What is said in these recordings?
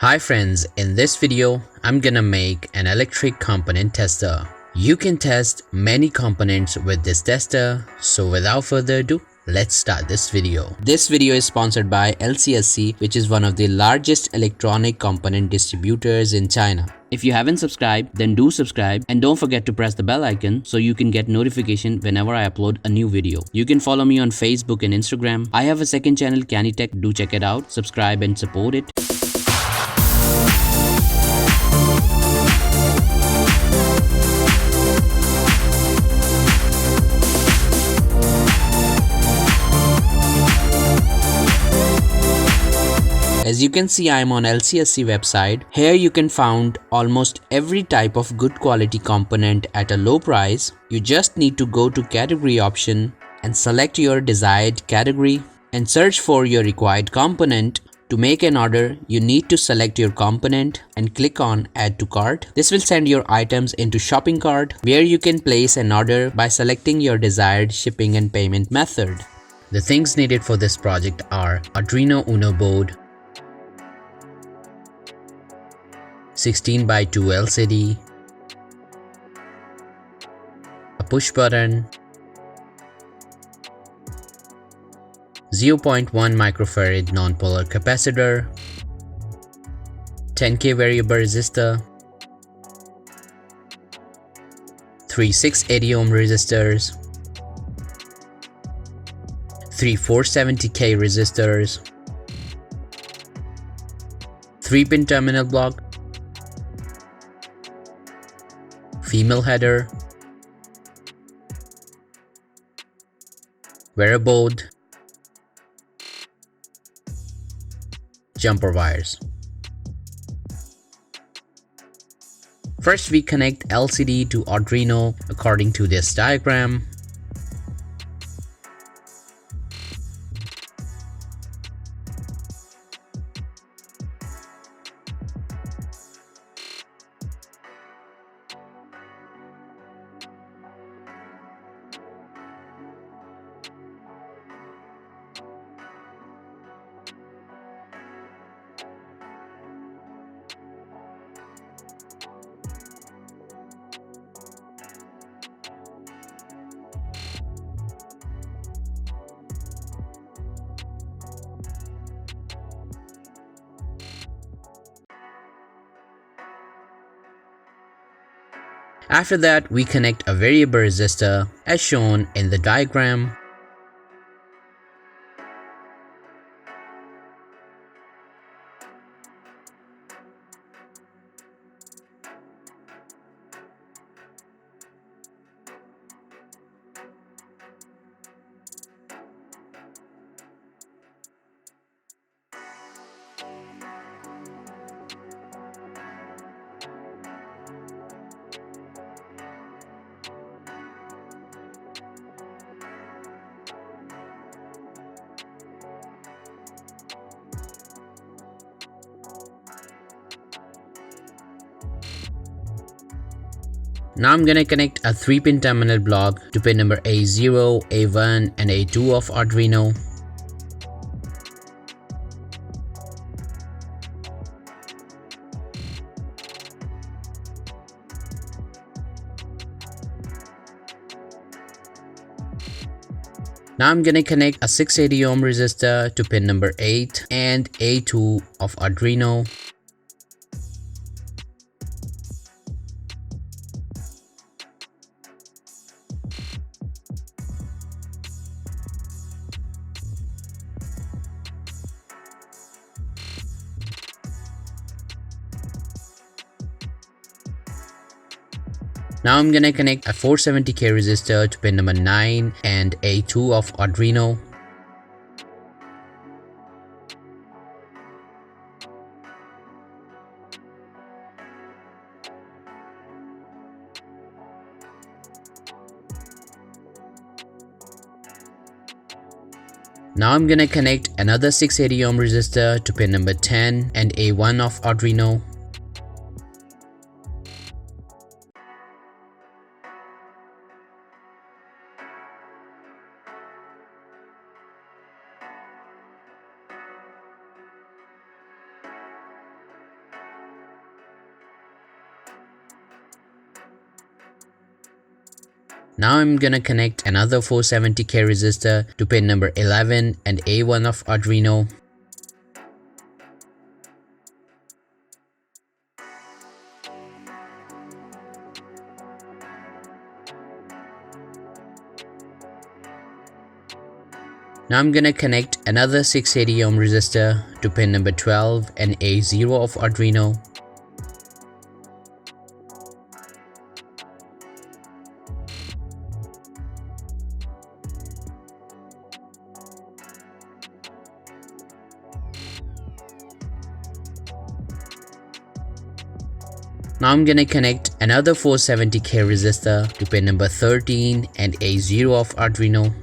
Hi friends, in this video, I'm gonna make an electric component tester. You can test many components with this tester, so without further ado, let's start this video. This video is sponsored by LCSC, which is one of the largest electronic component distributors in China. If you haven't subscribed, then do subscribe and don't forget to press the bell icon so you can get notification whenever I upload a new video. You can follow me on Facebook and Instagram. I have a second channel, KIYANI'S, do check it out, subscribe and support it. As you can see, I am on LCSC website. Here you can find almost every type of good quality component at a low price. You just need to go to category option and select your desired category and search for your required component. To make an order, you need to select your component and click on add to cart. This will send your items into shopping cart where you can place an order by selecting your desired shipping and payment method. The things needed for this project are Arduino Uno board, 16x2 LCD, a push button, 0.1 microfarad non-polar capacitor, 10K variable resistor, 3 680 ohm resistors, 3 470K resistors, 3-pin terminal block, female header, VERO board, jumper wires. First we connect LCD to Arduino according to this diagram. After that, we connect a variable resistor as shown in the diagram. Now I'm gonna connect a 3-pin terminal block to pin number A0, A1 and A2 of Arduino. Now I'm gonna connect a 680 ohm resistor to pin number 8 and A2 of Arduino. Now I'm gonna connect a 470K resistor to pin number 9 and A2 of Arduino. Now I'm gonna connect another 680 ohm resistor to pin number 10 and A1 of Arduino. Now I'm gonna connect another 470k resistor to pin number 11 and A1 of Arduino. Now I'm gonna connect another 680 ohm resistor to pin number 12 and A0 of Arduino. Now I'm gonna connect another 470k resistor to pin number 13 and A0 of Arduino.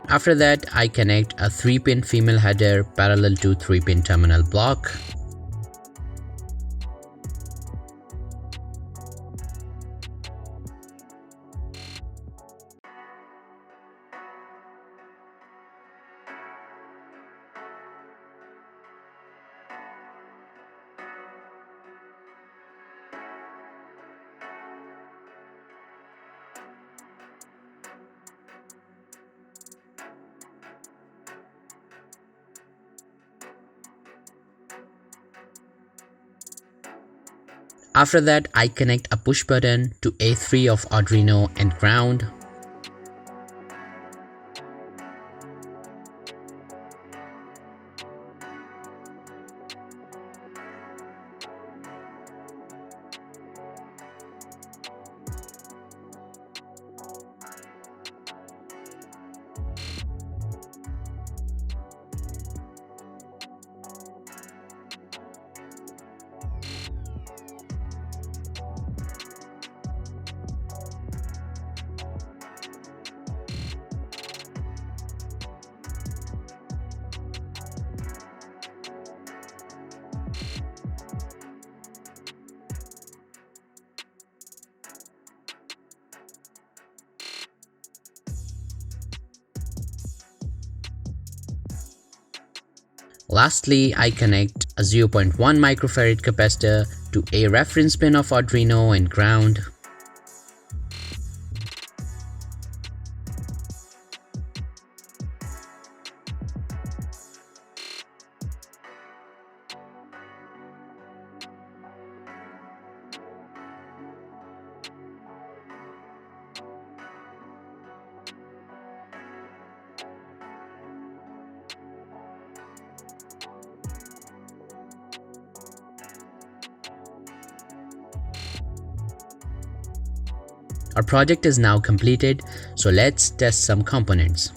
After that, I connect a 3-pin female header parallel to 3-pin terminal block. After that, I connect a push button to A3 of Arduino and ground. Lastly, I connect a 0.1 microfarad capacitor to a reference pin of Arduino and ground. Our project is now completed, so let's test some components.